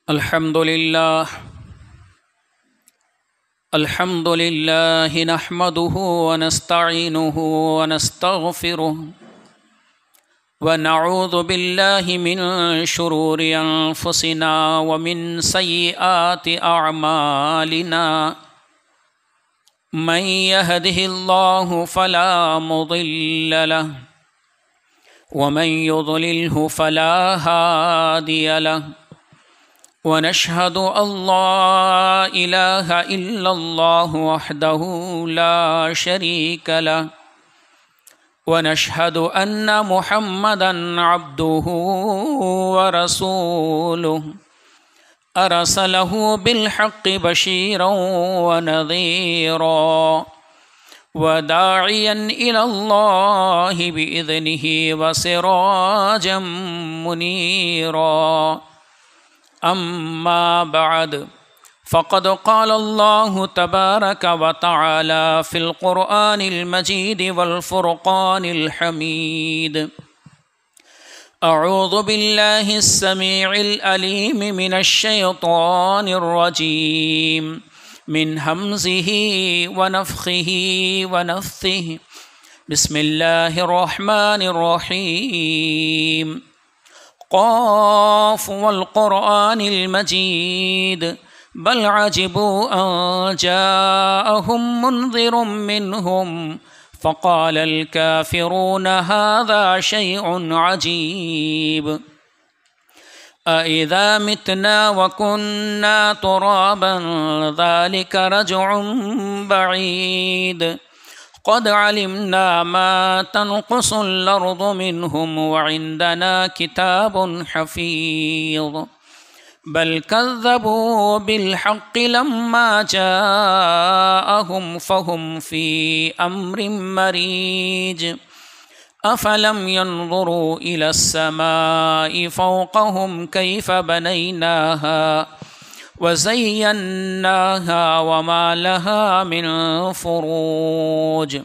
الحمد لله نحمده ونستعينه ونستغفره ونعوذ بالله من شرور أنفسنا ومن سيئات أعمالنا من يهده الله فلا مضل له ومن يضلله فلا هادي له ونشهد أن لا إله إلا الله وحده لا شريك له ونشهد أن محمدًا عبده ورسوله أرسله بالحق بشيرًا ونذيرًا وداعيًا إلى الله بإذنه وسراجًا منيرًا أما بعد فقد قال الله تبارك وتعالى في القرآن المجيد والفرقان الحميد أعوذ بالله السميع العليم من الشيطان الرجيم من همزه ونفخه ونفثه بسم الله الرحمن الرحيم قاف والقرآن المجيد بل عجبوا أن جاءهم منذر منهم فقال الكافرون هذا شيء عجيب أإذا متنا وكنا ترابا ذلك رجع بعيد قد علمنا ما تنقص الأرض منهم وعندنا كتاب حفيظ بل كذبوا بالحق لما جاءهم فهم في أمر مريج أفلم ينظروا إلى السماء فوقهم كيف بنيناها وزيناها وما لها من فروج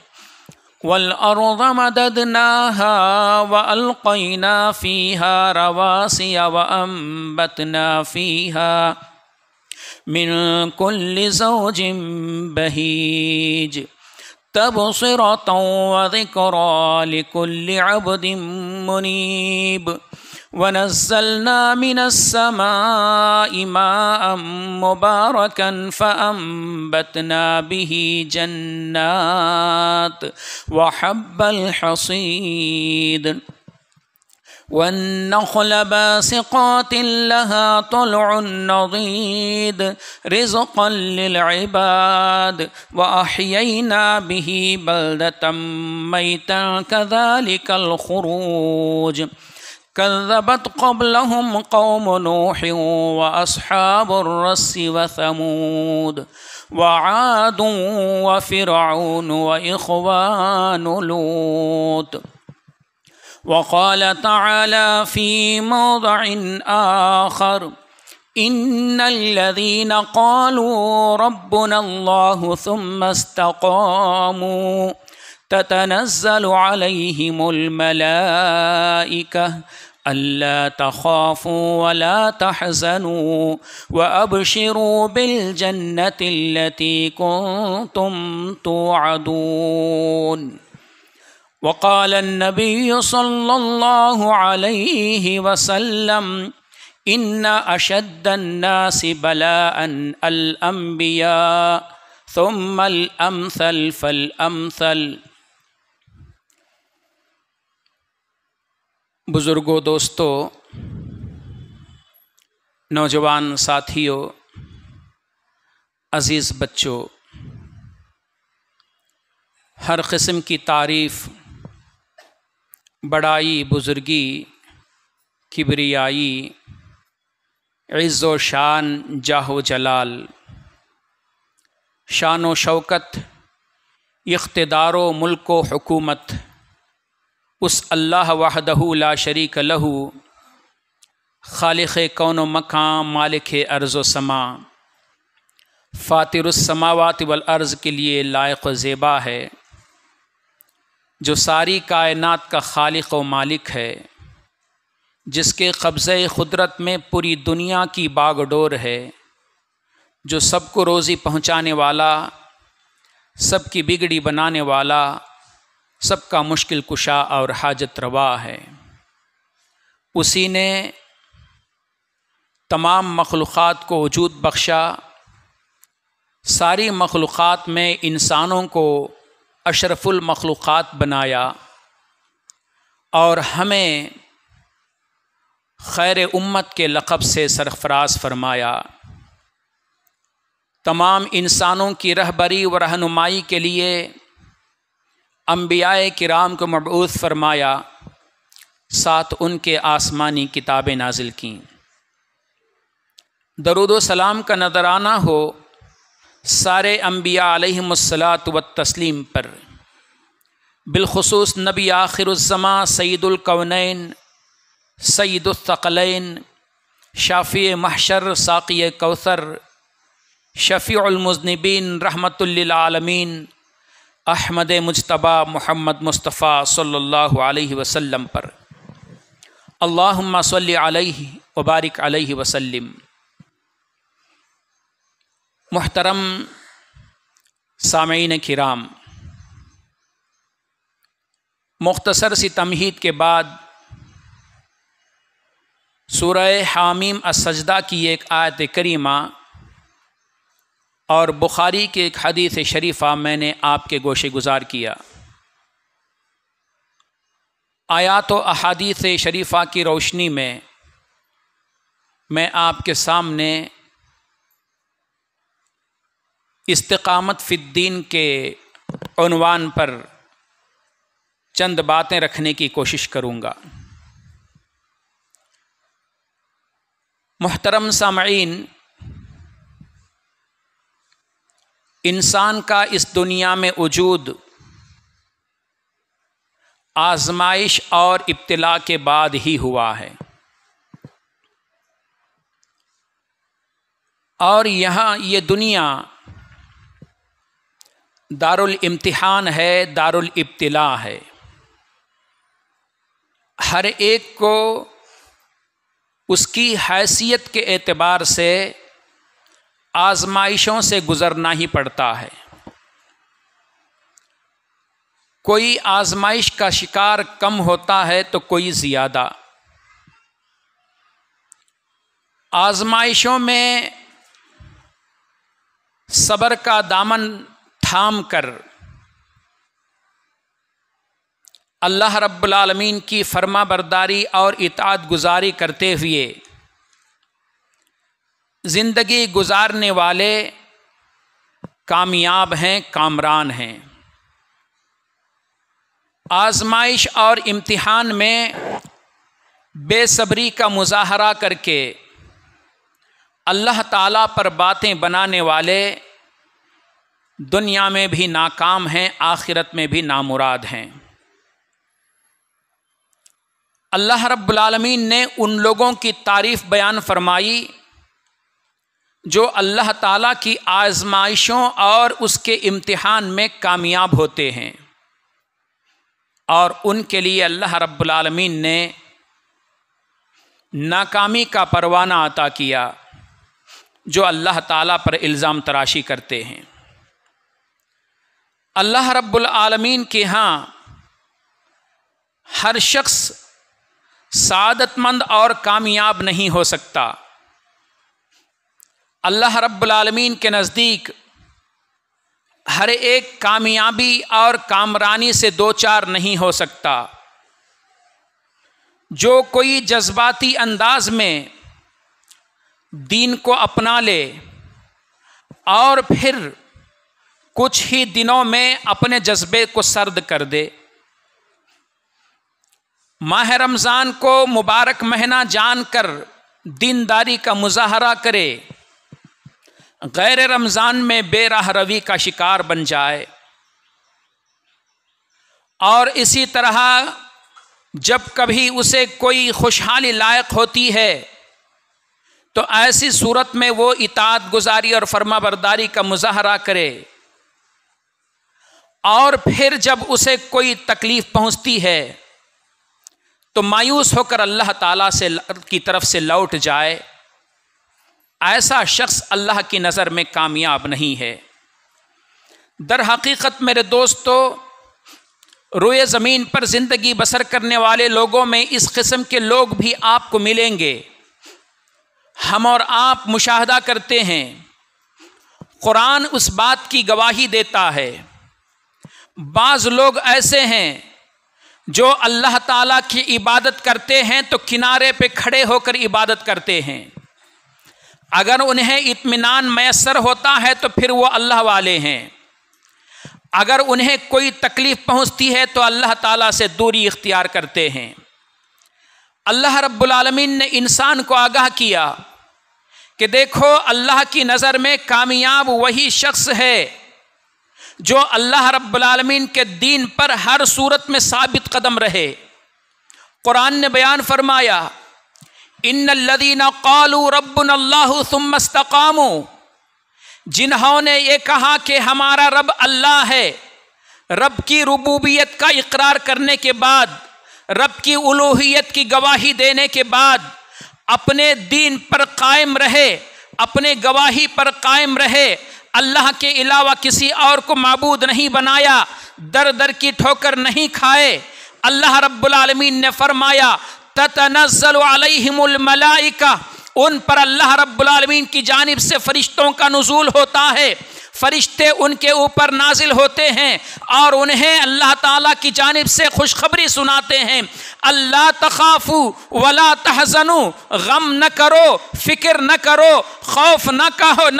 والأرض مددناها وألقينا فيها رواسي وأنبتنا فيها من كل زوج بهيج تبصرة وذكرى لكل عبد منيب ونزلنا من السماء ماء مباركا فأنبتنا به جنات وحب الحصيد والنخل باسقات لها طلع نضيد رزقا للعباد وأحيينا به بلدة ميتا كذلك الخروج كذبت قبلهم قوم نوح وأصحاب الرس وثمود وعاد وفرعون وإخوان لوط وقال تعالى في موضع آخر إن الذين قالوا ربنا الله ثم استقاموا تتنزل عليهم الملائكة ألا تخافوا ولا تحزنوا وأبشروا بالجنة التي كنتم توعدون وقال النبي صلى الله عليه وسلم إن أشد الناس بلاء الأنبياء ثم الأمثل فالأمثل بزرگوں، دوستو، نوجوان ساتھیوں، عزیز بچوں، ہر قسم کی تعریف، بڑائی، بزرگی، کبریائی، عز و شان، جاہ و جلال، شان و شوکت، اقتدار و ملک و حکومت اس اللہ وحدہ لا شریک لہ، خالق کون و مکان، مالک ارض و سما، فاطر السماوات والارض کے لیے لائق و زیبا ہے، جو ساری کائنات کا خالق و مالک ہے، جس کے قبضہ قدرت میں پوری دنیا کی باغ ڈور ہے، جو سب کو روزی پہنچانے والا، سب کی بگڑی بنانے والا، سب کا مشکل کشا اور حاجت روا ہے۔ اسی نے تمام مخلوقات کو وجود بخشا، ساری مخلوقات میں انسانوں کو اشرف المخلوقات بنایا اور ہمیں خیر امت کے لقب سے سرفراز فرمایا۔ تمام انسانوں کی رہبری و رہنمائی کے لیے انبیاء کرام کو مبعوث فرمایا، ساتھ ان کے آسمانی کتابیں نازل کیں۔ درود و سلام کا نذرانہ ہو سارے انبیاء علیہم الصلاۃ والتسلیم پر، بالخصوص نبی آخر الزماں سید الکونین، سید الثقلین، شافع محشر، ساقی کوثر، شفیع المذنبین، رحمت للعالمین، احمد مجتبی محمد مصطفیٰ صلی اللہ علیہ وسلم پر۔ اللہم صلی علیہ وبارک علیہ وسلم۔ محترم سامعین کرام، مختصر سی تمہید کے بعد سورہ حامیم السجدہ کی ایک آیت کریمہ اور بخاری کی ایک حدیث شریفہ میں نے آپ کے گوشے گزار کیا۔ آیات و احادیث شریفہ کی روشنی میں آپ کے سامنے استقامت فی الدین کے عنوان پر چند باتیں رکھنے کی کوشش کروں گا۔ محترم سامعین، انسان کا اس دنیا میں وجود آزمائش اور ابتلاء کے بعد ہی ہوا ہے، اور یہاں یہ دنیا دارالامتحان ہے، دارالابتلاء ہے۔ ہر ایک کو اس کی حیثیت کے اعتبار سے آزمائشوں سے گزرنا ہی پڑتا ہے۔ کوئی آزمائش کا شکار کم ہوتا ہے تو کوئی زیادہ۔ آزمائشوں میں صبر کا دامن تھام کر اللہ رب العالمین کی فرما برداری اور اطاعت گزاری کرتے ہوئے زندگی گزارنے والے کامیاب ہیں، کامران ہیں۔ آزمائش اور امتحان میں بے صبری کا مظاہرہ کر کے اللہ تعالیٰ پر باتیں بنانے والے دنیا میں بھی ناکام ہیں، آخرت میں بھی نامراد ہیں۔ اللہ رب العالمین نے ان لوگوں کی تعریف بیان فرمائی جو اللہ تعالیٰ کی آزمائشوں اور اس کے امتحان میں کامیاب ہوتے ہیں، اور ان کے لیے اللہ رب العالمین نے ناکامی کا پروانہ عطا کیا جو اللہ تعالیٰ پر الزام تراشی کرتے ہیں۔ اللہ رب العالمین کے ہاں ہر شخص سعادت مند اور کامیاب نہیں ہو سکتا۔ اللہ رب العالمین کے نزدیک ہر ایک کامیابی اور کامرانی سے دوچار نہیں ہو سکتا۔ جو کوئی جذباتی انداز میں دین کو اپنا لے اور پھر کچھ ہی دنوں میں اپنے جذبے کو سرد کر دے، ماہ رمضان کو مبارک مہینہ جان کر دینداری کا مظاہرہ کرے، غیر رمضان میں بے راہ روی کا شکار بن جائے، اور اسی طرح جب کبھی اسے کوئی خوشحالی لائق ہوتی ہے تو ایسی صورت میں وہ اطاعت گزاری اور فرما برداری کا مظاہرہ کرے، اور پھر جب اسے کوئی تکلیف پہنچتی ہے تو مایوس ہو کر اللہ تعالیٰ کی طرف سے لوٹ جائے، ایسا شخص اللہ کی نظر میں کامیاب نہیں ہے۔ در حقیقت میرے دوستو، روئے زمین پر زندگی بسر کرنے والے لوگوں میں اس قسم کے لوگ بھی آپ کو ملیں گے۔ ہم اور آپ مشاہدہ کرتے ہیں، قرآن اس بات کی گواہی دیتا ہے۔ بعض لوگ ایسے ہیں جو اللہ تعالیٰ کی عبادت کرتے ہیں تو کنارے پہ کھڑے ہو کر عبادت کرتے ہیں، اگر انہیں اطمینان میسر ہوتا ہے تو پھر وہ اللہ والے ہیں، اگر انہیں کوئی تکلیف پہنچتی ہے تو اللہ تعالیٰ سے دوری اختیار کرتے ہیں۔ اللہ رب العالمین نے انسان کو آگاہ کیا کہ دیکھو، اللہ کی نظر میں کامیاب وہی شخص ہے جو اللہ رب العالمین کے دین پر ہر صورت میں ثابت قدم رہے۔ قرآن نے بیان فرمایا، ان الذین قالوا ربنا اللہ ثم استقاموا، جنہوں نے یہ کہا کہ ہمارا رب اللہ ہے، رب کی ربوبیت کا اقرار کرنے کے بعد، رب کی الوہیت کی گواہی دینے کے بعد اپنے دین پر قائم رہے، اپنے گواہی پر قائم رہے، اللہ کے علاوہ کسی اور کو معبود نہیں بنایا، در در کی ٹھوکر نہیں کھائے۔ اللہ رب العالمین نے فرمایا تتنزل علیہم الملائکہ، ان پر اللہ رب العالمین کی جانب سے فرشتوں کا نزول ہوتا ہے، فرشتے ان کے اوپر نازل ہوتے ہیں اور انہیں اللہ تعالیٰ کی جانب سے خوشخبری سناتے ہیں، اللہ تخافوا ولا تحزنوا، غم نہ کرو، فکر نہ کرو، خوف نہ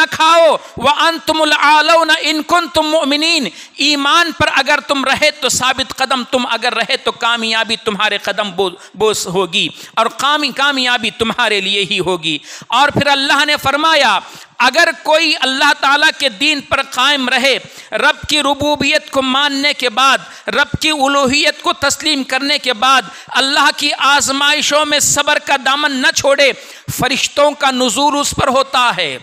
کھاؤ، وانتم العالون ان کنتم مؤمنین، ایمان پر اگر تم رہے تو ثابت قدم، تم اگر رہے تو کامیابی تمہارے قدم بوس ہوگی اور کامیابی تمہارے لیے ہی ہوگی۔ اور پھر اللہ نے فرمایا اگر کوئی اللہ تعالیٰ کے دین پر قائم رہے، رب کی ربوبیت کو ماننے کے بعد، رب کی الوہیت کو تسلیم کرنے کے بعد، اللہ کی آزمائشوں میں صبر کا دامن نہ چھوڑے، فرشتوں کا نزول اس پر ہوتا ہے،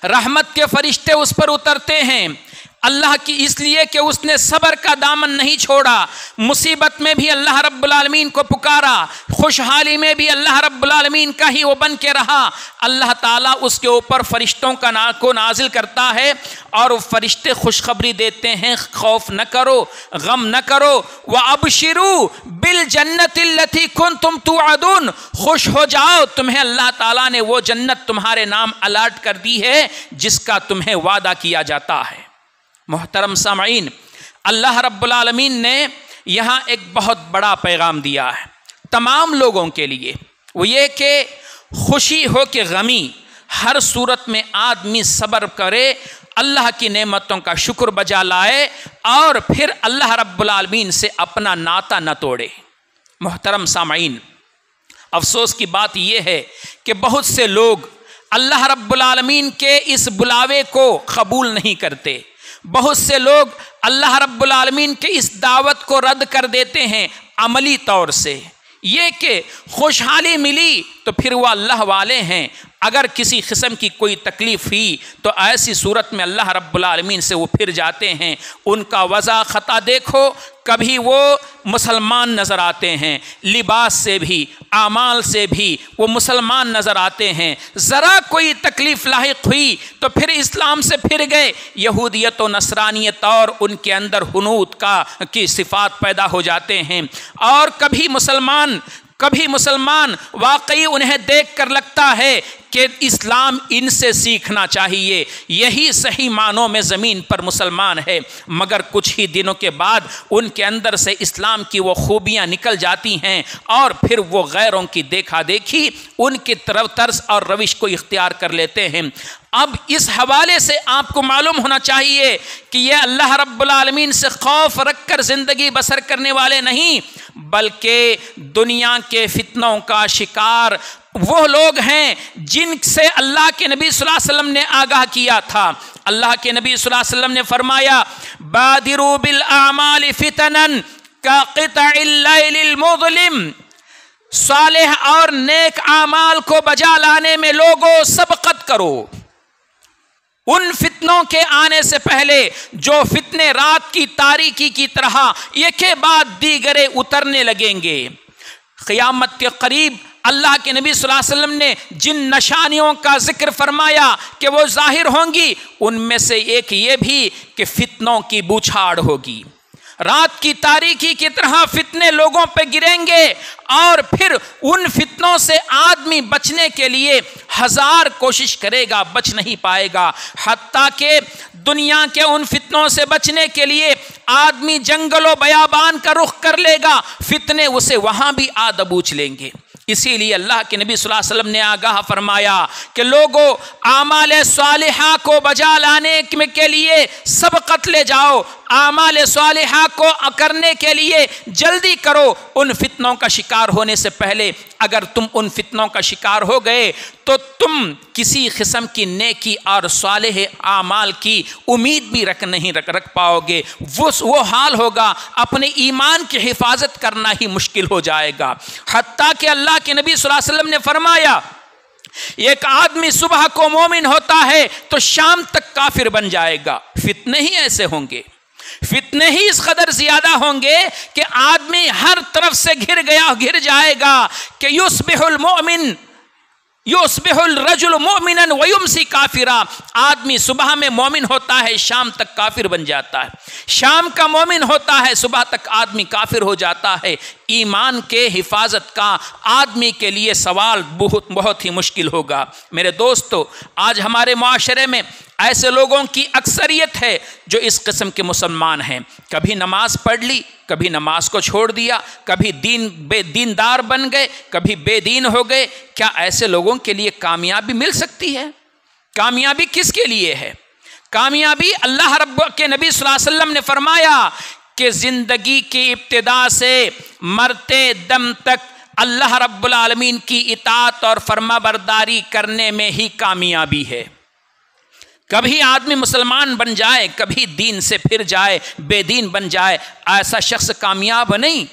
رحمت کے فرشتے اس پر اترتے ہیں اللہ کی، اس لیے کہ اس نے صبر کا دامن نہیں چھوڑا، مصیبت میں بھی اللہ رب العالمین کو پکارا، خوشحالی میں بھی اللہ رب العالمین کا ہی وہ بن کے رہا۔ اللہ تعالیٰ اس کے اوپر فرشتوں کو نازل کرتا ہے اور وہ فرشتے خوشخبری دیتے ہیں، خوف نہ کرو، غم نہ کرو، وَأَبْشِرُوا بِالْجَنَّةِ الَّتِي كُنْتُمْ تُوعَدُونَ، خوش ہو جاؤ، تمہیں اللہ تعالیٰ نے وہ جنت تمہارے نام الاٹ کر دی ہے جس کا تمہیں وعدہ کیا جاتا ہے۔ محترم سامعین، اللہ رب العالمین نے یہاں ایک بہت بڑا پیغام دیا ہے تمام لوگوں کے لیے، وہ یہ کہ خوشی ہو کہ غمی، ہر صورت میں آدمی صبر کرے، اللہ کی نعمتوں کا شکر بجا لائے اور پھر اللہ رب العالمین سے اپنا ناطہ نہ توڑے۔ محترم سامعین، افسوس کی بات یہ ہے کہ بہت سے لوگ اللہ رب العالمین کے اس بلاوے کو قبول نہیں کرتے، بہت سے لوگ اللہ رب العالمین کے اس دعوت کو رد کر دیتے ہیں عملی طور سے، یہ کہ خوشحالی ملی تو پھر وہ اللہ والے ہیں، اگر کسی قسم کی کوئی تکلیف ہوئی تو ایسی صورت میں اللہ رب العالمین سے وہ پھر جاتے ہیں۔ ان کا وضع خطا دیکھو، کبھی وہ مسلمان نظر آتے ہیں، لباس سے بھی، اعمال سے بھی وہ مسلمان نظر آتے ہیں، ذرا کوئی تکلیف لاحق ہوئی تو پھر اسلام سے پھر گئے، یہودیت و نصرانیت اور ان کے اندر حنوط کی صفات پیدا ہو جاتے ہیں۔ اور کبھی مسلمان واقعی انہیں دیکھ کر لگتا ہے کہ اسلام ان سے سیکھنا چاہیے، یہی صحیح معنوں میں زمین پر مسلمان ہے، مگر کچھ ہی دنوں کے بعد ان کے اندر سے اسلام کی وہ خوبیاں نکل جاتی ہیں اور پھر وہ غیروں کی دیکھا دیکھی ان کی طرز اور روش کو اختیار کر لیتے ہیں۔ اب اس حوالے سے آپ کو معلوم ہونا چاہیے کہ یہ اللہ رب العالمین سے خوف رکھ کر زندگی بسر کرنے والے نہیں، بلکہ دنیا کے فتنوں کا شکار وہ لوگ ہیں جن سے اللہ کے نبی صلی اللہ علیہ وسلم نے آگاہ کیا تھا۔ اللہ کے نبی صلی اللہ علیہ وسلم نے فرمایا بادروا بالاعمال فتنا کقطع اللیل المظلم، صالح اور نیک اعمال کو بجا لانے میں لوگوں سبقت کرو، ان فتنوں کے آنے سے پہلے جو فتنے رات کی تاریکی کی طرح ایک کے بعد دیگرے اترنے لگیں گے۔ قیامت کے قریب اللہ کے نبی صلی اللہ علیہ وسلم نے جن نشانیوں کا ذکر فرمایا کہ وہ ظاہر ہوں گی، ان میں سے ایک یہ بھی کہ فتنوں کی بوچھاڑ ہوگی، رات کی تاریکی کی طرح فتنے لوگوں پہ گریں گے، اور پھر ان فتنوں سے آدمی بچنے کے لیے ہزار کوشش کرے گا، بچ نہیں پائے گا، حتیٰ کہ دنیا کے ان فتنوں سے بچنے کے لیے آدمی جنگل و بیابان کا رخ کر لے گا، فتنے اسے وہاں بھی آ دبوچ لیں گے۔ اسی لیے اللہ کے نبی صلی اللہ علیہ وسلم نے آگاہ فرمایا کہ لوگوں، اعمال صالحہ کو بجا لانے کے لیے سبقت لے جاؤ، اعمال صالحہ کو کرنے کے لیے جلدی کرو ان فتنوں کا شکار ہونے سے پہلے۔ اگر تم ان فتنوں کا شکار ہو گئے تو تم کسی قسم کی نیکی اور صالح اعمال کی امید بھی نہیں رکھ پاؤ گے، وہ حال ہوگا، اپنے ایمان کی حفاظت کرنا ہی مشکل ہو جائے گا۔ حتیٰ کہ اللہ کے نبی صلی اللہ علیہ وسلم نے فرمایا ایک آدمی صبح کو مومن ہوتا ہے تو شام تک کافر بن جائے گا۔ فتنے ہی ایسے ہوں گے، فتنے ہی اس قدر زیادہ ہوں گے کہ آدمی ہر طرف سے گر جائے گا کہ یصبح الرجل مؤمنا ویمسی کافرا، آدمی صبح میں مومن ہوتا ہے، شام تک کافر بن جاتا ہے، شام کا مومن ہوتا ہے، صبح تک آدمی کافر ہو جاتا ہے۔ ایمان کے حفاظت کا آدمی کے لیے سوال بہت ہی مشکل ہوگا۔ میرے دوستو، آج ہمارے معاشرے میں ایسے لوگوں کی اکثریت ہے جو اس قسم کے مسلمان ہیں، کبھی نماز پڑھ لی، کبھی نماز کو چھوڑ دیا، کبھی دیندار بن گئے، کبھی بے دین ہو گئے۔ کیا ایسے لوگوں کے لیے کامیابی مل سکتی ہے؟ کامیابی کس کے لیے ہے؟ کامیابی اللہ رب کے نبی صلی اللہ علیہ وسلم نے فرمایا کہ زندگی کی ابتدا سے مرتے دم تک اللہ رب العالمین کی اطاعت اور فرما برداری کرنے میں ہی کامیابی ہے۔ کبھی آدمی مسلمان بن جائے، کبھی دین سے پھر جائے، بے دین بن جائے، ایسا شخص کامیاب نہیں،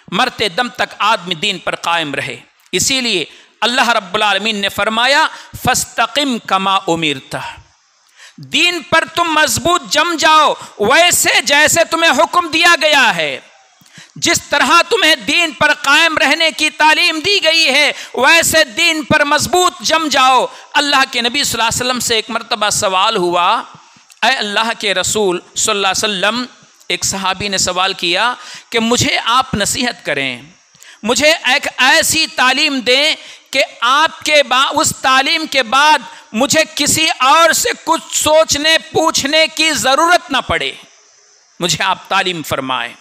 مرتے دم تک آدمی دین پر قائم رہے۔ اسی لیے اللہ رب العالمین نے فرمایا فاستقم کما امرت، دین پر تم مضبوط جم جاؤ ویسے جیسے تمہیں حکم دیا گیا ہے، جس طرح تمہیں دین پر قائم رہنے کی تعلیم دی گئی ہے ویسے دین پر مضبوط جم جاؤ۔ اللہ کے نبی صلی اللہ علیہ وسلم سے ایک مرتبہ سوال ہوا، اے اللہ کے رسول صلی اللہ علیہ وسلم، ایک صحابی نے سوال کیا کہ مجھے آپ نصیحت کریں، مجھے ایک ایسی تعلیم دیں کہ آپ کے اس تعلیم کے بعد مجھے کسی اور سے کچھ سوچنے پوچھنے کی ضرورت نہ پڑے، مجھے آپ تعلیم فرمائیں۔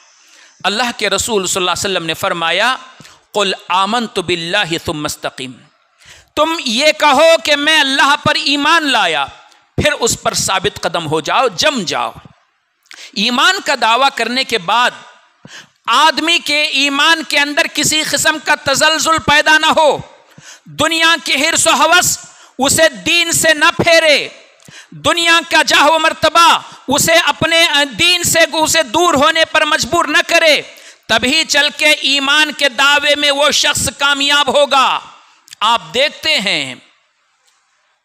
اللہ کے رسول صلی اللہ علیہ وسلم نے فرمایا قل آمنت باللہ ثم استقم، تم یہ کہو کہ میں اللہ پر ایمان لایا، پھر اس پر ثابت قدم ہو جاؤ، جم جاؤ۔ ایمان کا دعویٰ کرنے کے بعد آدمی کے ایمان کے اندر کسی قسم کا تزلزل پیدا نہ ہو، دنیا کی حرص و ہوس اسے دین سے نہ پھیرے، دنیا کا جاہ و مرتبہ اسے اپنے دین سے اسے دور ہونے پر مجبور نہ کرے، تبھی چل کے ایمان کے دعوے میں وہ شخص کامیاب ہوگا۔ آپ دیکھتے ہیں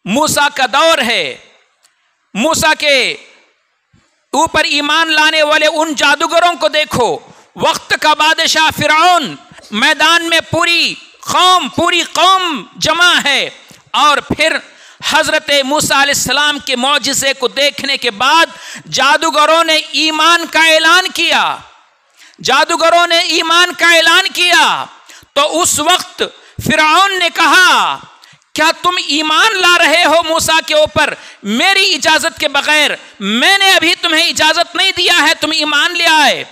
موسیٰ کا دور ہے، موسیٰ کے اوپر ایمان لانے والے ان جادوگروں کو دیکھو، وقت کا بادشاہ فرعون، میدان میں پوری قوم جمع ہے، اور پھر حضرت موسیٰ علیہ السلام کے معجزے کو دیکھنے کے بعد جادوگروں نے ایمان کا اعلان کیا تو اس وقت فرعون نے کہا کیا تم ایمان لا رہے ہو موسیٰ کے اوپر میری اجازت کے بغیر؟ میں نے ابھی تمہیں اجازت نہیں دیا ہے، تم ایمان لے آئے،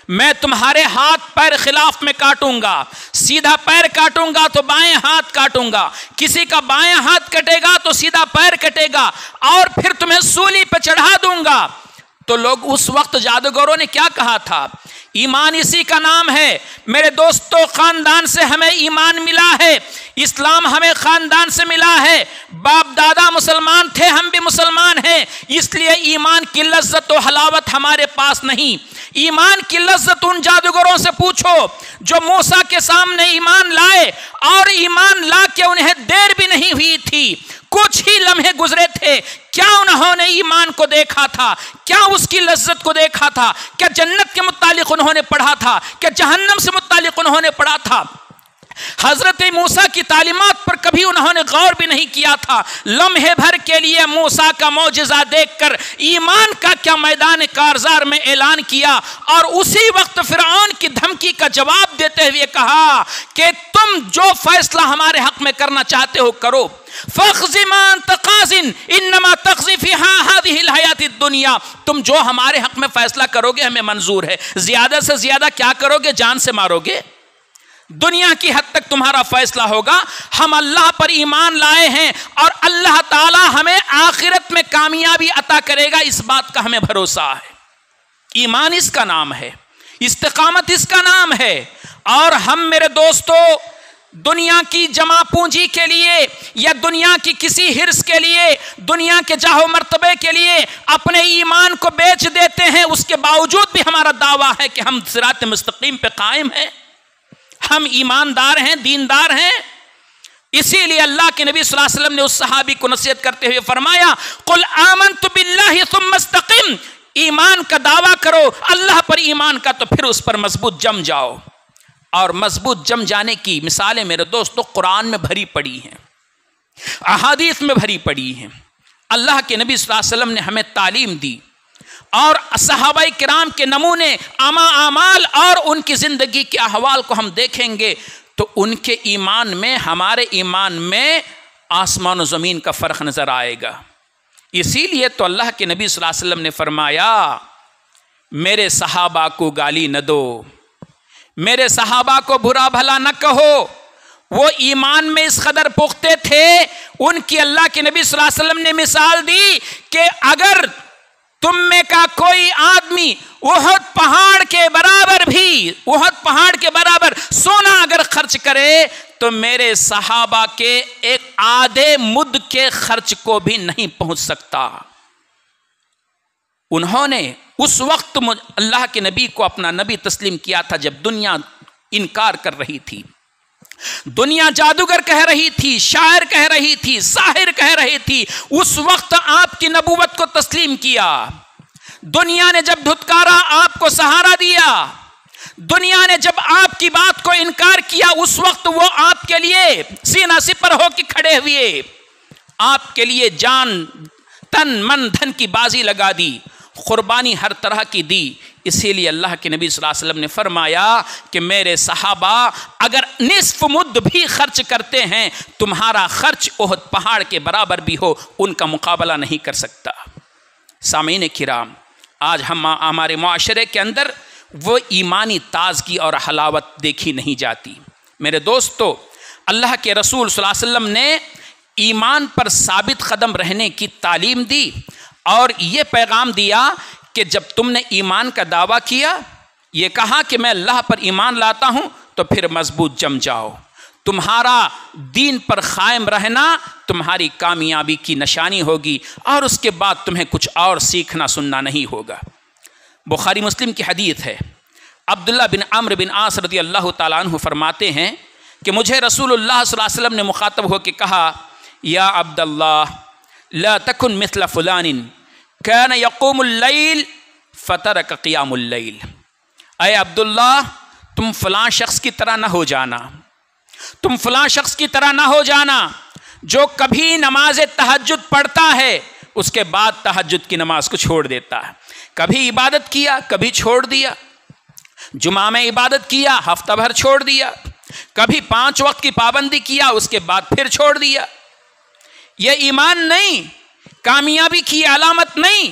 میں تمہارے ہاتھ پیر خلاف میں کاٹوں گا، سیدھا پیر کاٹوں گا تو بائیں ہاتھ کاٹوں گا، کسی کا بائیں ہاتھ کٹے گا تو سیدھا پیر کٹے گا، اور پھر تمہیں سولی پہ چڑھا دوں گا۔ تو لوگ اس وقت جادوگروں نے کیا کہا تھا؟ ایمان اسی کا نام ہے میرے دوستو، خاندان سے ہمیں ایمان ملا ہے، اسلام ہمیں خاندان سے ملا ہے، باپ دادا مسلمان تھے، ہم بھی مسلمان ہیں، اس لیے ایمان کی لذت و حلاوت ہمارے پاس نہیں۔ ایمان کی لذت ان جادوگروں سے پوچھو جو موسیٰ کے سامنے ایمان لائے، اور ایمان لا کے انہیں دیر بھی نہیں ہوئی تھی، کچھ ہی لمحے گزرے تھے، کیا انہوں نے ایمان کو دیکھا تھا؟ کیا اس کی لذت کو دیکھا تھا؟ کیا جنت کے متعلق انہوں نے پڑھا تھا؟ کیا جہنم سے متعلق انہوں نے پڑھا تھا؟ حضرت موسیٰ کی تعلیمات پر کبھی انہوں نے غور بھی نہیں کیا تھا. لمحے بھر کے لیے موسیٰ کا معجزہ دیکھ کر ایمان کا کیا میدان کارزار میں اعلان کیا، اور اسی وقت فرعون کی دھمکی کا جواب دیتے ہوئے کہا کہ تم جو فیصلہ ہمارے حق میں کرنا چاہتے ہو کرو. فَاقْضِ مَا أَنْتَ قَاضٍ إِنَّمَا تَقْضِي فِيهَا هَذِهِ الْحَيَاةِ الدُّنْيَا. تم جو ہمارے حق میں فیصلہ کرو گے ہمیں منظور ہے. زیادہ سے زیادہ کیا کرو گے؟ جان سے مارو گے. دنیا کی حد تک تمہارا فیصلہ ہوگا. ہم اللہ پر ایمان لائے ہیں اور اللہ تعالی ہمیں آخرت میں کامیابی عطا کرے گا، اس بات کا ہمیں بھروسہ ہے. ایمان اس کا نام ہے، استقامت اس کا نام ہے. اور ہم میرے دوستو دنیا کی جمع پونجی کے لیے یا دنیا کی کسی حرص کے لیے، دنیا کے جاہ و مرتبے کے لیے اپنے ایمان کو بیچ دیتے ہیں. اس کے باوجود بھی ہمارا دعویٰ ہے کہ ہم صراط مستقیم پہ قائم ہیں، ہم ایماندار ہیں، دیندار ہیں. اسی لیے اللہ کے نبی صلی اللہ علیہ وسلم نے اس صحابی کو نصیحت کرتے ہوئے فرمایا قل آمنت باللہ ثم استقم. ایمان کا دعویٰ کرو اللہ پر ایمان کا، تو پھر اس پر مضبوط جم جاؤ. اور مضبوط جم جانے کی مثالیں میرے دوستو قرآن میں بھری پڑی ہیں، احادیث میں بھری پڑی ہیں. اللہ کے نبی صلی اللہ علیہ وسلم نے ہمیں تعلیم دی، اور صحابہ کرام کے نمونے اعمال اور ان کی زندگی کے احوال کو ہم دیکھیں گے تو ان کے ایمان میں ہمارے ایمان میں آسمان و زمین کا فرق نظر آئے گا. اسی لیے تو اللہ کے نبی صلی اللہ علیہ وسلم نے فرمایا میرے صحابہ کو گالی نہ دو، میرے صحابہ کو برا بھلا نہ کہو. وہ ایمان میں اس قدر پختہ تھے، ان کی اللہ کے نبی صلی اللہ علیہ وسلم نے مثال دی کہ اگر تم میں کا کوئی آدمی احد پہاڑ کے برابر سونا اگر خرچ کرے تو میرے صحابہ کے ایک آدھے مد کے خرچ کو بھی نہیں پہنچ سکتا. انہوں نے اس وقت اللہ کے نبی کو اپنا نبی تسلیم کیا تھا جب دنیا انکار کر رہی تھی، دنیا جادوگر کہہ رہی تھی، شاعر کہہ رہی تھی، ساحر کہہ رہی تھی. اس وقت آپ کی نبوت کو تسلیم کیا. دنیا نے جب دھتکارا آپ کو سہارا دیا. دنیا نے جب آپ کی بات کو انکار کیا اس وقت وہ آپ کے لیے سینہ سپر ہو کے کھڑے ہوئے، آپ کے لیے جان تن من دھن کی بازی لگا دی، قربانی ہر طرح کی دی. اسی لیے اللہ کے نبی صلی اللہ علیہ وسلم نے فرمایا کہ میرے صحابہ اگر نصف مد بھی خرچ کرتے ہیں تمہارا خرچ احد پہاڑ کے برابر بھی ہو ان کا مقابلہ نہیں کر سکتا. سامعین کرام، آج ہمارے معاشرے کے اندر وہ ایمانی تازگی اور حلاوت دیکھی نہیں جاتی. میرے دوستو اللہ کے رسول صلی اللہ علیہ وسلم نے ایمان پر ثابت قدم رہنے کی تعلیم دی اور یہ پیغام دیا کہ جب تم نے ایمان کا دعویٰ کیا، یہ کہا کہ میں اللہ پر ایمان لاتا ہوں، تو پھر مضبوط جم جاؤ. تمہارا دین پر قائم رہنا تمہاری کامیابی کی نشانی ہوگی، اور اس کے بعد تمہیں کچھ اور سیکھنا سننا نہیں ہوگا. بخاری مسلم کی حدیث ہے، عبداللہ بن عمرو بن عاص رضی اللہ تعالیٰ عنہ فرماتے ہیں کہ مجھے رسول اللہ صلی اللہ علیہ وسلم نے مخاطب ہو کے کہا یا عبداللہ لا تکن مثل فلان کان یقوم اللیل فترک قیام اللیل. اے عبداللہ تم فلاں شخص کی طرح نہ ہو جانا، تم فلاں شخص کی طرح نہ ہو جانا جو کبھی نماز تہجد پڑھتا ہے اس کے بعد تہجد کی نماز کو چھوڑ دیتا ہے. کبھی عبادت کیا کبھی چھوڑ دیا، جمعہ میں عبادت کیا ہفتہ بھر چھوڑ دیا، کبھی 5 وقت کی پابندی کیا اس کے بعد پھر چھوڑ دیا. یہ ایمان نہیں، کامیابی کی علامت نہیں.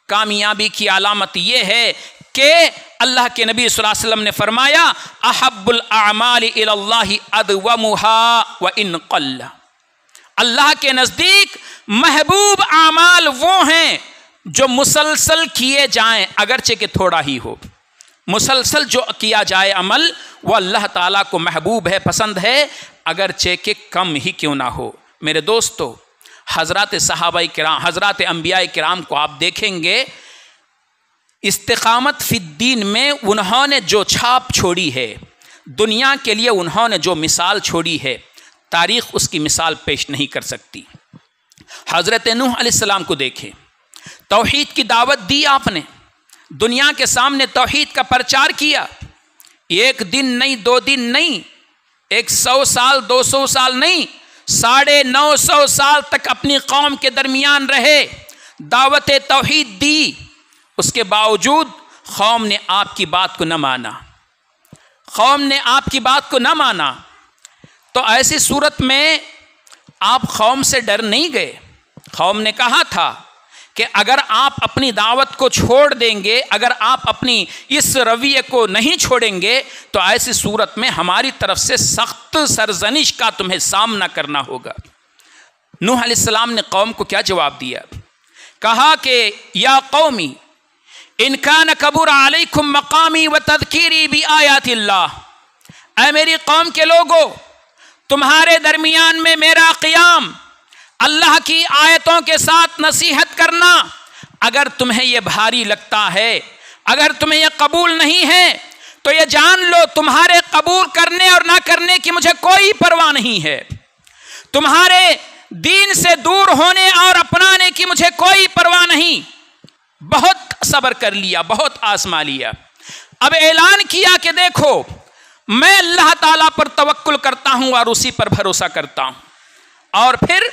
کامیابی کی علامت یہ ہے کہ اللہ کے نبی صلی اللہ علیہ وسلم نے فرمایا احب الاعمال الی اللہ ادومها وان قل. اللہ کے نزدیک محبوب اعمال وہ ہیں جو مسلسل کیے جائیں اگرچہ کہ تھوڑا ہی ہو. مسلسل جو کیا جائے عمل وہ اللہ تعالیٰ کو محبوب ہے، پسند ہے، اگرچہ کہ کم ہی کیوں نہ ہو. میرے دوستو حضرات صحابہ کرام، حضرات انبیاء کرام کو آپ دیکھیں گے استقامت فی الدین میں انہوں نے جو چھاپ چھوڑی ہے، دنیا کے لیے انہوں نے جو مثال چھوڑی ہے، تاریخ اس کی مثال پیش نہیں کر سکتی. حضرت نوح علیہ السلام کو دیکھیں، توحید کی دعوت دی آپ نے، دنیا کے سامنے توحید کا پرچار کیا. 1 دن نہیں 2 دن نہیں، 100 سال 200 سال نہیں، 950 سال تک اپنی قوم کے درمیان رہے، دعوت توحید دی، اس کے باوجود قوم نے آپ کی بات کو نہ مانا، قوم نے آپ کی بات کو نہ مانا۔ تو ایسی صورت میں آپ قوم سے ڈر نہیں گئے؟ قوم نے کہا تھا کہ اگر آپ اپنی دعوت کو چھوڑ دیں گے، اگر آپ اپنی اس رویے کو نہیں چھوڑیں گے تو ایسی صورت میں ہماری طرف سے سخت سرزنش کا تمہیں سامنا کرنا ہوگا۔ نوح علیہ السلام نے قوم کو کیا جواب دیا؟ کہا کہ یا قومی ان کان کبر علیکم مقامی و تذکیری بآیات اللہ، اے میری قوم کے لوگوں، تمہارے درمیان میں میرا قیام، اللہ کی آیتوں کے ساتھ نصیحت کرنا، اگر تمہیں یہ بھاری لگتا ہے، اگر تمہیں یہ قبول نہیں ہے تو یہ جان لو تمہارے قبول کرنے اور نہ کرنے کی مجھے کوئی پرواہ نہیں ہے، تمہارے دین سے دور ہونے اور اپنانے کی مجھے کوئی پرواہ نہیں۔ بہت صبر کر لیا، بہت آزما لیا، اب اعلان کیا کہ دیکھو میں اللہ تعالیٰ پر توکل کرتا ہوں اور اسی پر بھروسہ کرتا ہوں۔ اور پھر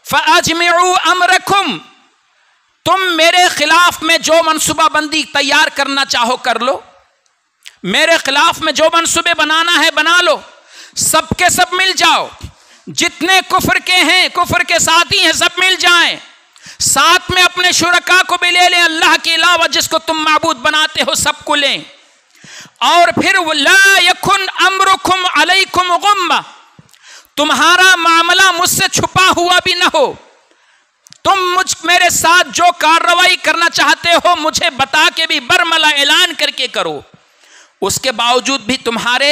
فَأَجْمِعُوا أَمْرَكُمْ، تم میرے خلاف میں جو منصوبہ بندی تیار کرنا چاہو کر لو، میرے خلاف میں جو منصوبے بنانا ہے بنا لو، سب کے سب مل جاؤ، جتنے کفر کے ہیں، کفر کے ساتھی ہیں، سب مل جائیں، ساتھ میں اپنے شرکاء کو بھی لے لیں، اللہ کے علاوہ جس کو تم معبود بناتے ہو سب کو لیں، اور پھر لَا يَكُنْ أَمْرُكُمْ عَلَيْكُمْ غُمَّةً، تمہارا معاملہ مجھ سے چھپا ہوا بھی نہ ہو، تم میرے ساتھ جو کارروائی کرنا چاہتے ہو مجھے بتا کے بھی برملا اعلان کر کے کرو، اس کے باوجود بھی تمہارے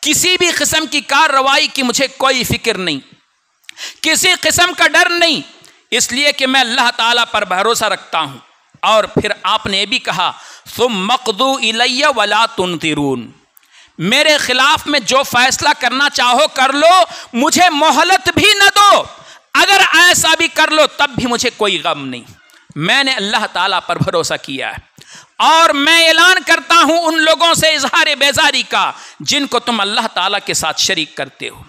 کسی بھی قسم کی کارروائی کی مجھے کوئی فکر نہیں، کسی قسم کا ڈر نہیں، اس لیے کہ میں اللہ تعالیٰ پر بھروسہ رکھتا ہوں۔ اور پھر آپ نے بھی کہا ثم اقضوا الی ولا تنظرون، میرے خلاف میں جو فیصلہ کرنا چاہو کر لو، مجھے مہلت بھی نہ دو، اگر ایسا بھی کر لو تب بھی مجھے کوئی غم نہیں، میں نے اللہ تعالیٰ پر بھروسہ کیا ہے، اور میں اعلان کرتا ہوں ان لوگوں سے اظہار بیزاری کا جن کو تم اللہ تعالیٰ کے ساتھ شریک کرتے ہو۔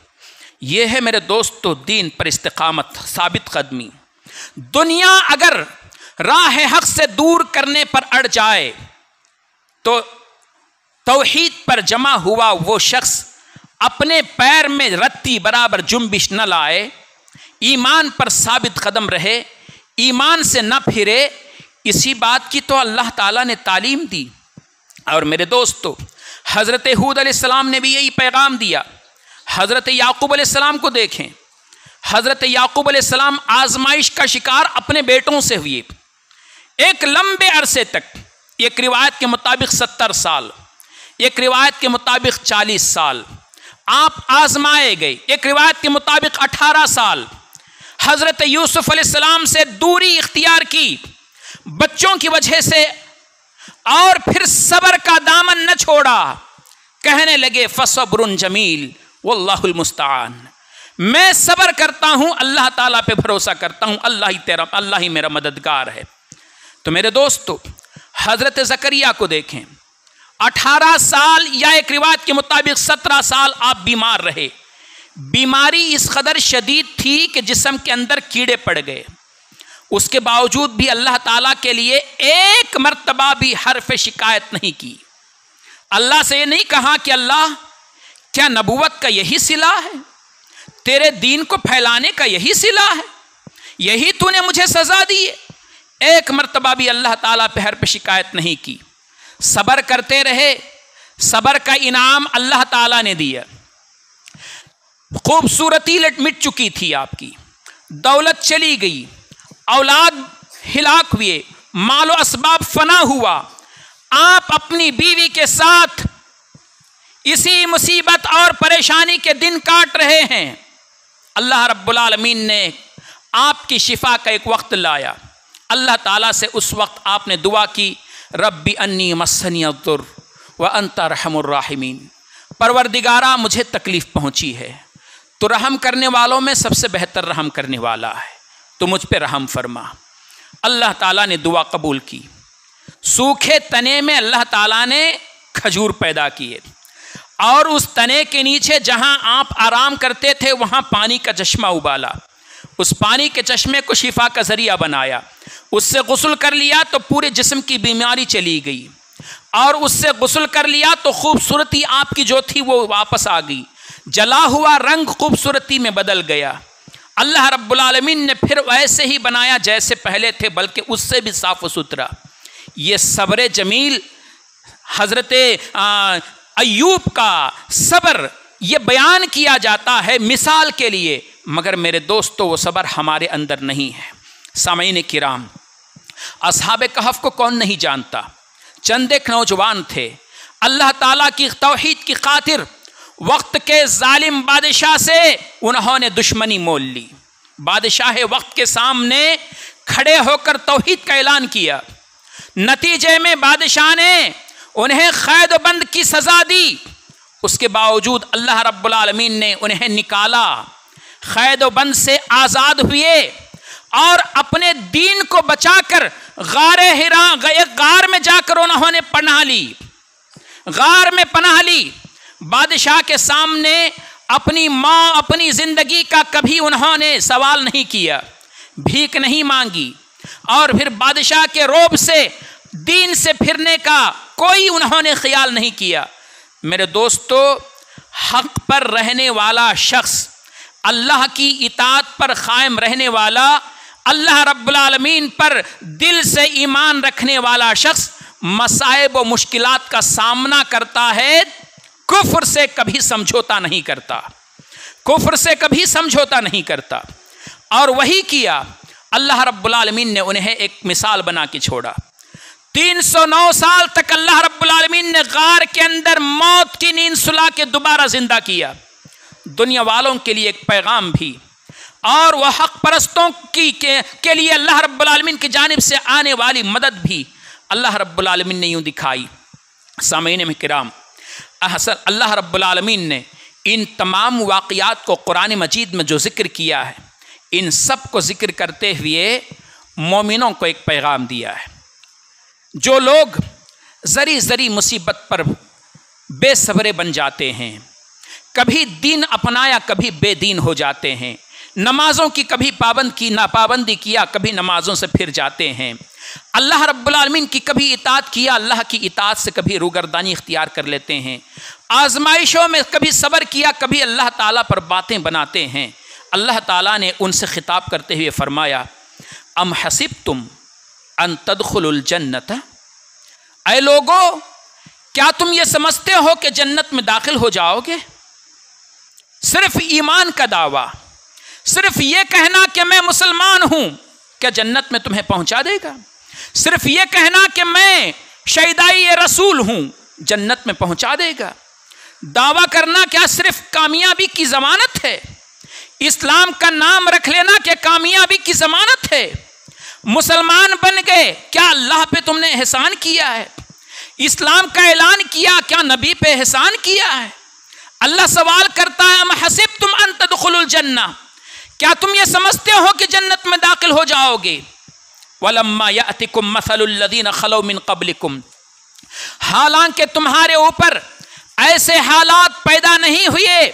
یہ ہے میرے دوستو دین پر استقامت، ثابت قدمی۔ دنیا اگر راہ حق سے دور کرنے پر اڑ جائے تو توحید پر جمع ہوا وہ شخص اپنے پیر میں رتی برابر جنبش نہ لائے، ایمان پر ثابت قدم رہے، ایمان سے نہ پھرے، اسی بات کی تو اللہ تعالیٰ نے تعلیم دی۔ اور میرے دوستو حضرت ہود علیہ السلام نے بھی یہی پیغام دیا۔ حضرت یعقوب علیہ السلام کو دیکھیں، حضرت یعقوب علیہ السلام آزمائش کا شکار اپنے بیٹوں سے ہوئے، ایک لمبے عرصے تک، ایک روایت کے مطابق 70 سال، ایک روایت کے مطابق 40 سال آپ آزمائے گئے، ایک روایت کے مطابق 18 سال حضرت یوسف علیہ السلام سے دوری اختیار کی بچوں کی وجہ سے، اور پھر صبر کا دامن نہ چھوڑا، کہنے لگے فصبر جمیل واللہ المستعان، میں صبر کرتا ہوں، اللہ تعالیٰ پہ بھروسہ کرتا ہوں، اللہ ہی میرا مددگار ہے۔ تو میرے دوستو حضرت زکریا کو دیکھیں، 18 سال یا ایک روایت کے مطابق 17 سال آپ بیمار رہے، بیماری اس قدر شدید تھی کہ جسم کے اندر کیڑے پڑ گئے، اس کے باوجود بھی اللہ تعالیٰ کے لیے ایک مرتبہ بھی حرف شکایت نہیں کی، اللہ سے یہ نہیں کہا کہ اللہ کیا نبوت کا یہی صلہ ہے، تیرے دین کو پھیلانے کا یہی صلہ ہے، یہی تو نے مجھے سزا دی ہے، ایک مرتبہ بھی اللہ تعالیٰ پہ حرف شکایت نہیں کی، صبر کرتے رہے، صبر کا انعام اللہ تعالیٰ نے دیا۔ خوبصورتی مٹ چکی تھی آپ کی، دولت چلی گئی، اولاد ہلاک ہوئے، مال و اسباب فنا ہوا، آپ اپنی بیوی کے ساتھ اسی مصیبت اور پریشانی کے دن کاٹ رہے ہیں، اللہ رب العالمین نے آپ کی شفا کا ایک وقت لایا، اللہ تعالیٰ سے اس وقت آپ نے دعا کی رب انی مسنی الضر وانت ارحم الراحمین، پروردگارا مجھے تکلیف پہنچی ہے، تو رحم کرنے والوں میں سب سے بہتر رحم کرنے والا ہے، تو مجھ پہ رحم فرما۔ اللہ تعالیٰ نے دعا قبول کی، سوکھے تنے میں اللہ تعالیٰ نے کھجور پیدا کیے، اور اس تنے کے نیچے جہاں آپ آرام کرتے تھے وہاں پانی کا چشمہ ابالا، اس پانی کے چشمے کو شفا کا ذریعہ بنایا، اس سے غسل کر لیا تو پورے جسم کی بیماری چلی گئی، اور اس سے غسل کر لیا تو خوبصورتی آپ کی جو تھی وہ واپس آ گئی، جلا ہوا رنگ خوبصورتی میں بدل گیا۔ اللہ رب العالمین نے پھر ویسے ہی بنایا جیسے پہلے تھے، بلکہ اس سے بھی صاف و ستھرا۔ یہ صبر جمیل حضرت ایوب کا صبر یہ بیان کیا جاتا ہے مثال کے لیے، مگر میرے دوستو وہ صبر ہمارے اندر نہیں ہے۔ سامعین کرام، اصحاب کہف کو کون نہیں جانتا؟ چند ایک نوجوان تھے، اللہ تعالیٰ کی توحید کی خاطر وقت کے ظالم بادشاہ سے انہوں نے دشمنی مول لی، بادشاہ وقت کے سامنے کھڑے ہو کر توحید کا اعلان کیا، نتیجے میں بادشاہ نے انہیں قید و بند کی سزا دی، اس کے باوجود اللہ رب العالمین نے انہیں نکالا، قید و بند سے آزاد ہوئے اور اپنے دین کو بچا کر غار میں جا کر انہوں نے پناہ لی، غار میں پناہ لی۔ بادشاہ کے سامنے اپنی ماں اپنی زندگی کا کبھی انہوں نے سوال نہیں کیا، بھیک نہیں مانگی، اور پھر بادشاہ کے رعب سے دین سے پھرنے کا کوئی انہوں نے خیال نہیں کیا۔ میرے دوستو، حق پر رہنے والا شخص، اللہ کی اطاعت پر قائم رہنے والا، اللہ رب العالمین پر دل سے ایمان رکھنے والا شخص مصائب و مشکلات کا سامنا کرتا ہے، کفر سے کبھی سمجھوتا نہیں کرتا، کفر سے کبھی سمجھوتا نہیں کرتا۔ اور وہی کیا، اللہ رب العالمین نے انہیں ایک مثال بنا کے چھوڑا۔ 309 سال تک اللہ رب العالمین نے غار کے اندر موت کی نیند سلا کے دوبارہ زندہ کیا، دنیا والوں کے لیے ایک پیغام بھی، اور وہ حق پرستوں کے لیے اللہ رب العالمین کی جانب سے آنے والی مدد بھی اللہ رب العالمین نے یوں دکھائی۔ سامعین کرام، اللہ رب العالمین نے ان تمام واقعات کو قرآن مجید میں جو ذکر کیا ہے، ان سب کو ذکر کرتے ہوئے مومنوں کو ایک پیغام دیا ہے۔ جو لوگ ذری ذری مصیبت پر بے صبرے بن جاتے ہیں، کبھی دین اپنایا کبھی بے دین ہو جاتے ہیں، نمازوں کی کبھی ناپابندی کیا کبھی نمازوں سے پھر جاتے ہیں، اللہ رب العالمین کی کبھی اطاعت کیا اللہ کی اطاعت سے کبھی روگردانی اختیار کر لیتے ہیں، آزمائشوں میں کبھی صبر کیا کبھی اللہ تعالیٰ پر باتیں بناتے ہیں، اللہ تعالیٰ نے ان سے خطاب کرتے ہوئے فرمایا، ام حسبتم ان تدخلوا الجنت، اے لوگو کیا تم یہ سمجھتے ہو کہ جنت میں داخل ہو جاؤ گے؟ صرف ایمان کا دعویٰ، صرف یہ کہنا کہ میں مسلمان ہوں، کیا جنت میں تمہیں پہنچا دے گا؟ صرف یہ کہنا کہ میں شہدائی رسول ہوں جنت میں پہنچا دے گا؟ دعویٰ کرنا کیا صرف کامیابی کی ضمانت ہے؟ اسلام کا نام رکھ لینا کہ کامیابی کی ضمانت ہے؟ مسلمان بن گئے، کیا اللہ پہ تم نے احسان کیا ہے؟ اسلام کا اعلان کیا، کیا نبی پہ احسان کیا ہے؟ اللہ سوال کرتا ہے، ام حسبتم ان تدخلوا الجنہ، کیا تم یہ سمجھتے ہو کہ جنت میں داخل ہو جاؤ گے؟ وَلَمَّا يَأْتِكُمْ مَثَلُ الَّذِينَ خَلَوْا مِن قَبْلِكُمْ، حالانکہ تمہارے اوپر ایسے حالات پیدا نہیں ہوئے،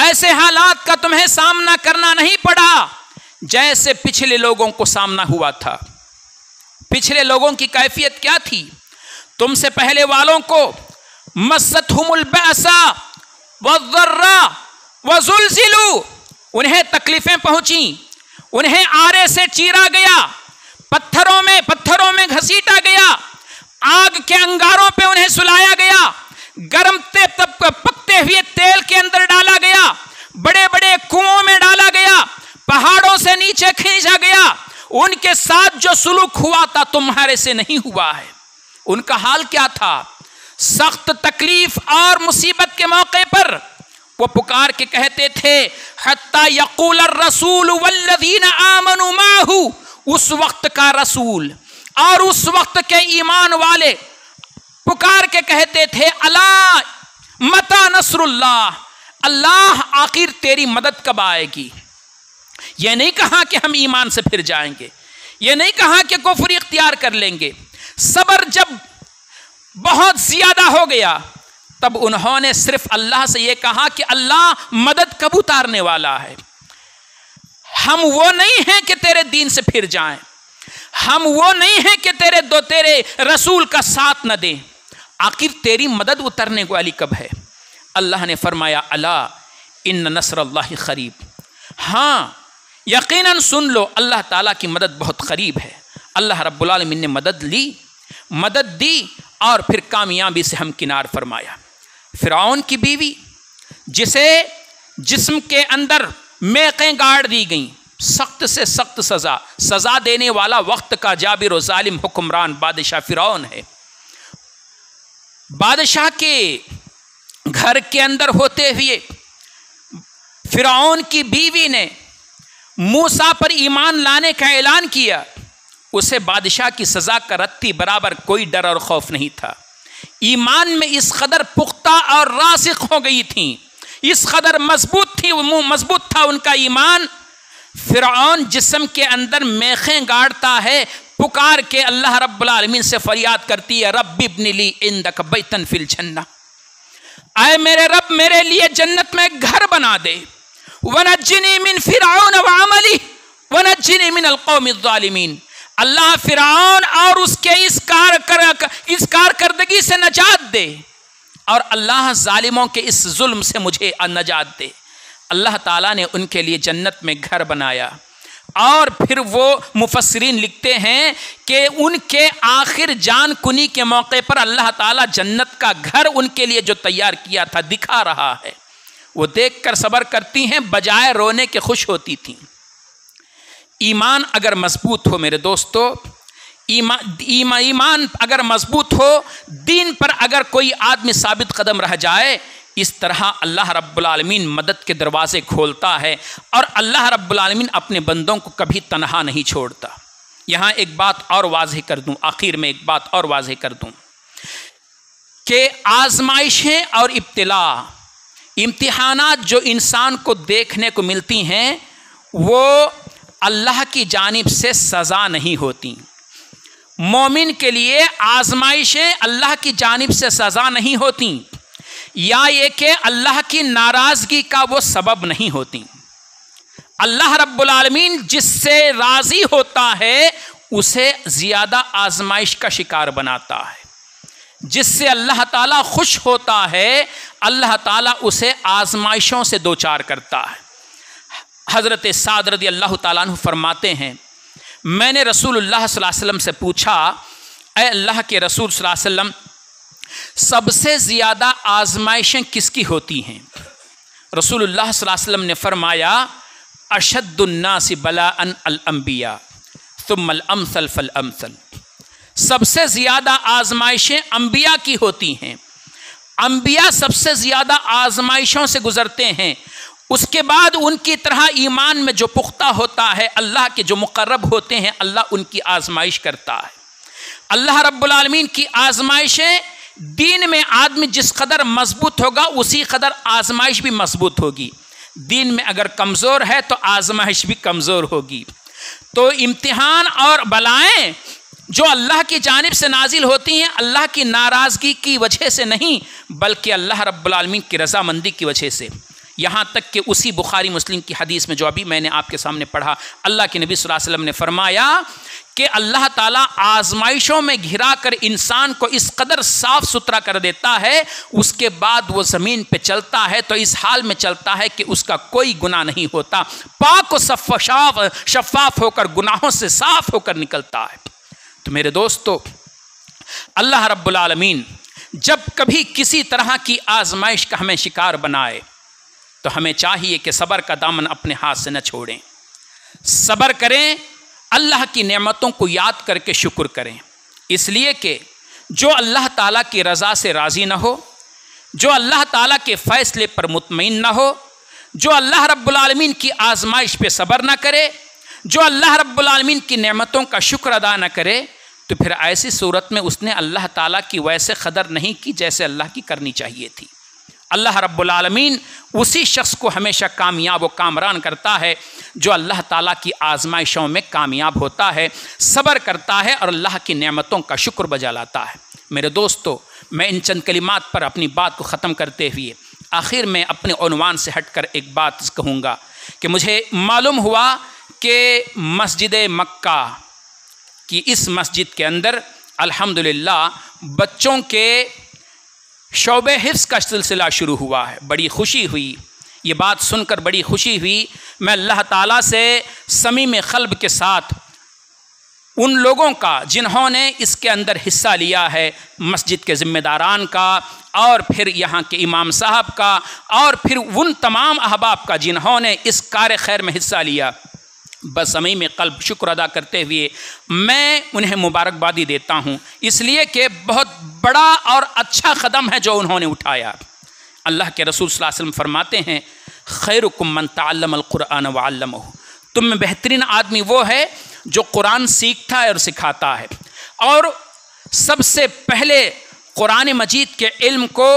ایسے حالات کا تمہیں سامنا کرنا نہیں پڑا جیسے پچھلے لوگوں کو سامنا ہوا تھا۔ پچھلے لوگوں کی کیفیت کیا تھی؟ تم سے پہلے والوں کو مَسَّتْهُمُ الْبَأْسَاءُ وَالضَّرَّاءُ وَزُلْزِلُوا، انہیں تکلیفیں پہنچیں، انہیں آرے سے چیرا گیا، پتھروں میں گھسیٹا گیا، آگ کے انگاروں پہ انہیں سلایا گیا، گرم پکتے ہوئے تیل کے اندر ڈالا گیا، بڑے بڑے کنووں میں ڈالا گیا، پہاڑوں سے نیچے کھینچا گیا۔ ان کے ساتھ جو سلوک ہوا تھا تمہارے سے نہیں ہوا ہے۔ ان کا حال کیا تھا؟ سخت تکلیف اور مصیبت کے موقع پر وہ پکار کے کہتے تھے، حتی یقول الرسول والذین آمنوا معہ، اس وقت کا رسول اور اس وقت کے ایمان والے پکار کے کہتے تھے، الا متی نصر اللہ، اللہ آخر تیری مدد کب آئے گی؟ یہ نہیں کہا کہ ہم ایمان سے پھر جائیں گے، یہ نہیں کہا کہ کفر اختیار کر لیں گے۔ صبر جب بہت زیادہ ہو گیا، تب انہوں نے صرف اللہ سے یہ کہا کہ اللہ مدد کب اتارنے والا ہے؟ ہم وہ نہیں ہیں کہ تیرے دین سے پھر جائیں، ہم وہ نہیں ہیں کہ تیرے رسول کا ساتھ نہ دیں، آخر تیری مدد اترنے والی کب ہے؟ اللہ نے فرمایا الا ان نصر اللہ قریب، ہاں یقیناً سن لو اللہ تعالیٰ کی مدد بہت قریب ہے۔ اللہ رب العالمین نے مدد دی اور پھر کامیابی سے ہمکنار فرمایا۔ فرعون کی بیوی جسے جسم کے اندر میخیں گاڑ دی گئیں، سخت سے سخت سزا دینے والا وقت کا جابر و ظالم حکمران بادشاہ فرعون ہے۔ بادشاہ کے گھر کے اندر ہوتے ہوئے فرعون کی بیوی نے موسیٰ پر ایمان لانے کا اعلان کیا، اسے بادشاہ کی سزا کا رتی برابر کوئی ڈر اور خوف نہیں تھا۔ ایمان میں اس قدر پختہ اور راسخ ہو گئی تھیں، اس قدر مضبوط تھا ان کا ایمان۔ فرعون جسم کے اندر میخیں گاڑتا ہے، پکار کے اللہ رب العالمین سے فریاد کرتی ہے رب ابن لی عندک بیتن فی الجنہ، اے میرے رب میرے لیے جنت میں گھر بنا دے، ونجنی من فرعون وعملی ونجنی من القوم الظالمین، اللہ فرعون اور اس کے اس کارکردگی سے نجات دے، اور اللہ ظالموں کے اس ظلم سے مجھے نجات دے۔ اللہ تعالیٰ نے ان کے لیے جنت میں گھر بنایا، اور پھر وہ مفسرین لکھتے ہیں کہ ان کے آخر جان کنی کے موقع پر اللہ تعالیٰ جنت کا گھر ان کے لیے جو تیار کیا تھا دکھا رہا ہے، وہ دیکھ کر صبر کرتی ہیں، بجائے رونے کے خوش ہوتی تھیں۔ ایمان اگر مضبوط ہو میرے دوستو، ایمان اگر مضبوط ہو، دین پر اگر کوئی آدمی ثابت قدم رہ جائے، اس طرح اللہ رب العالمین مدد کے دروازے کھولتا ہے، اور اللہ رب العالمین اپنے بندوں کو کبھی تنہا نہیں چھوڑتا۔ یہاں ایک بات اور واضح کر دوں، آخر میں ایک بات اور واضح کر دوں کہ آزمائشیں اور امتحانات جو انسان کو دیکھنے کو ملتی ہیں وہ اللہ کی جانب سے سزا نہیں ہوتی۔ مومن کے لیے آزمائشیں اللہ کی جانب سے سزا نہیں ہوتی، یا یہ کہ اللہ کی ناراضگی کا وہ سبب نہیں ہوتی۔ اللہ رب العالمین جس سے راضی ہوتا ہے اسے زیادہ آزمائش کا شکار بناتا ہے، جس سے اللہ تعالیٰ خوش ہوتا ہے اللہ تعالیٰ اسے آزمائشوں سے دوچار کرتا ہے۔ حضرت سعد رضی اللہ تعالیٰ عنہ فرماتے ہیں میں نے رسول اللہ صلی اللہ علیہ وسلم سے پوچھا، اے اللہ کے رسول صلی اللہ علیہ وسلم، سب سے زیادہ آزمائشیں کس کی ہوتی ہیں؟ رسول اللہ صلی اللہ علیہ وسلم نے فرمایا اشد الناس بلاء الانبیاء ثم الامثل فالامثل، سب سے زیادہ آزمائشیں انبیاء کی ہوتی ہیں، انبیاء سب سے زیادہ آزمائشوں سے گزرتے ہیں، اس کے بعد ان کی طرح ایمان میں جو پختہ ہوتا ہے، اللہ کے جو مقرب ہوتے ہیں، اللہ ان کی آزمائش کرتا ہے۔ اللہ رب العالمین کی آزمائشیں، دین میں آدمی جس قدر مضبوط ہوگا اسی قدر آزمائش بھی مضبوط ہوگی، دین میں اگر کمزور ہے تو آزمائش بھی کمزور ہوگی۔ تو امتحان اور بلائیں جو اللہ کی جانب سے نازل ہوتی ہیں اللہ کی ناراضگی کی وجہ سے نہیں بلکہ اللہ رب العالمین کی رضامندی کی وجہ سے، یہاں تک کہ اسی بخاری مسلم کی حدیث میں جو ابھی میں نے آپ کے سامنے پڑھا، اللہ کے نبی صلی اللہ علیہ وسلم نے فرمایا کہ اللہ تعالیٰ آزمائشوں میں گھرا کر انسان کو اس قدر صاف ستھرا کر دیتا ہے، اس کے بعد وہ زمین پہ چلتا ہے تو اس حال میں چلتا ہے کہ اس کا کوئی گناہ نہیں ہوتا، پاک و شفاف ہو کر گناہوں سے صاف ہو کر نکلتا ہے۔ تو میرے دوستو، اللہ رب العالمین جب کبھی کسی طرح کی آزمائش کا ہمیں شکار بنائے تو ہمیں چاہیے کہ صبر کا دامن اپنے ہاتھ سے نہ چھوڑیں، صبر کریں، اللہ کی نعمتوں کو یاد کر کے شکر کریں، اس لیے کہ جو اللہ تعالیٰ کی رضا سے راضی نہ ہو، جو اللہ تعالیٰ کے فیصلے پر مطمئن نہ ہو، جو اللہ رب العالمین کی آزمائش پہ صبر نہ کرے، جو اللہ رب العالمین کی نعمتوں کا شکر ادا نہ کرے، تو پھر ایسی صورت میں اس نے اللہ تعالیٰ کی ویسے قدر نہیں کی جیسے اللہ کی کرنی چاہیے تھی۔ اللہ رب العالمین اسی شخص کو ہمیشہ کامیاب و کامران کرتا ہے جو اللہ تعالیٰ کی آزمائشوں میں کامیاب ہوتا ہے، صبر کرتا ہے اور اللہ کی نعمتوں کا شکر بجا لاتا ہے۔ میرے دوستو، میں ان چند کلمات پر اپنی بات کو ختم کرتے ہوئے آخر میں اپنے عنوان سے ہٹ کر ایک بات کہوں گا کہ مجھے معلوم ہوا کہ مسجد مکہ کی اس مسجد کے اندر الحمدللہ بچوں کے شعبہ حفظ کا سلسلہ شروع ہوا ہے۔ بڑی خوشی ہوئی، یہ بات سن کر بڑی خوشی ہوئی۔ میں اللہ تعالیٰ سے صمیم قلب کے ساتھ ان لوگوں کا جنہوں نے اس کے اندر حصہ لیا ہے، مسجد کے ذمہ داران کا، اور پھر یہاں کے امام صاحب کا، اور پھر ان تمام احباب کا جنہوں نے اس کار خیر میں حصہ لیا، بصمیم قلب شکر ادا کرتے ہوئے میں انہیں مبارکبادی دیتا ہوں، اس لیے کہ بہت بڑا اور اچھا قدم ہے جو انہوں نے اٹھایا۔ اللہ کے رسول صلی اللہ علیہ وسلم فرماتے ہیں خیرکم من تعلم القرآن وعلمہ، تم میں بہترین آدمی وہ ہے جو قرآن سیکھتا ہے اور سکھاتا ہے، اور سب سے پہلے قرآن مجید کے علم کو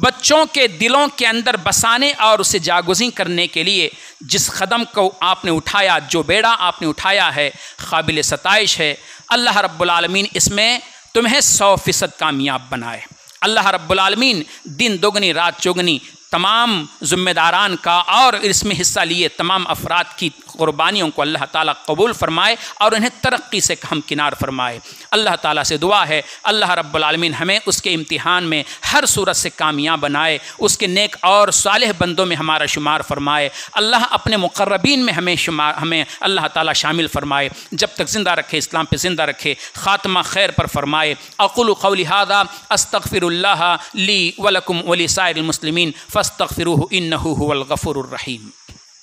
بچوں کے دلوں کے اندر بسانے اور اسے جاگزیں کرنے کے لیے جس قدم کو آپ نے اٹھایا، جو بیڑا آپ نے اٹھایا ہے، قابل ستائش ہے۔ اللہ رب العالمین اس میں تمہیں 100% کامیاب بنائے۔ اللہ رب العالمین دن دوگنی رات چوگنی تمام ذمہ داران کا اور اس میں حصہ لیے تمام افراد کی قربانیوں کو اللہ تعالیٰ قبول فرمائے اور انہیں ترقی سے ہمکنار فرمائے۔ اللہ تعالیٰ سے دعا ہے اللہ رب العالمین ہمیں اس کے امتحان میں ہر صورت سے کامیاب بنائے، اس کے نیک اور صالح بندوں میں ہمارا شمار فرمائے۔ اللہ اپنے مقربین میں ہمیں اللہ تعالیٰ شامل فرمائے، جب تک زندہ رکھے اسلام پہ زندہ رکھے، خاتمہ خیر پر فرمائے۔ اقول قولی ھذا استغفر اللہ لی ولکم ولسائر المسلمین فاستغفروہ انہ ھو الغفور الرحیم۔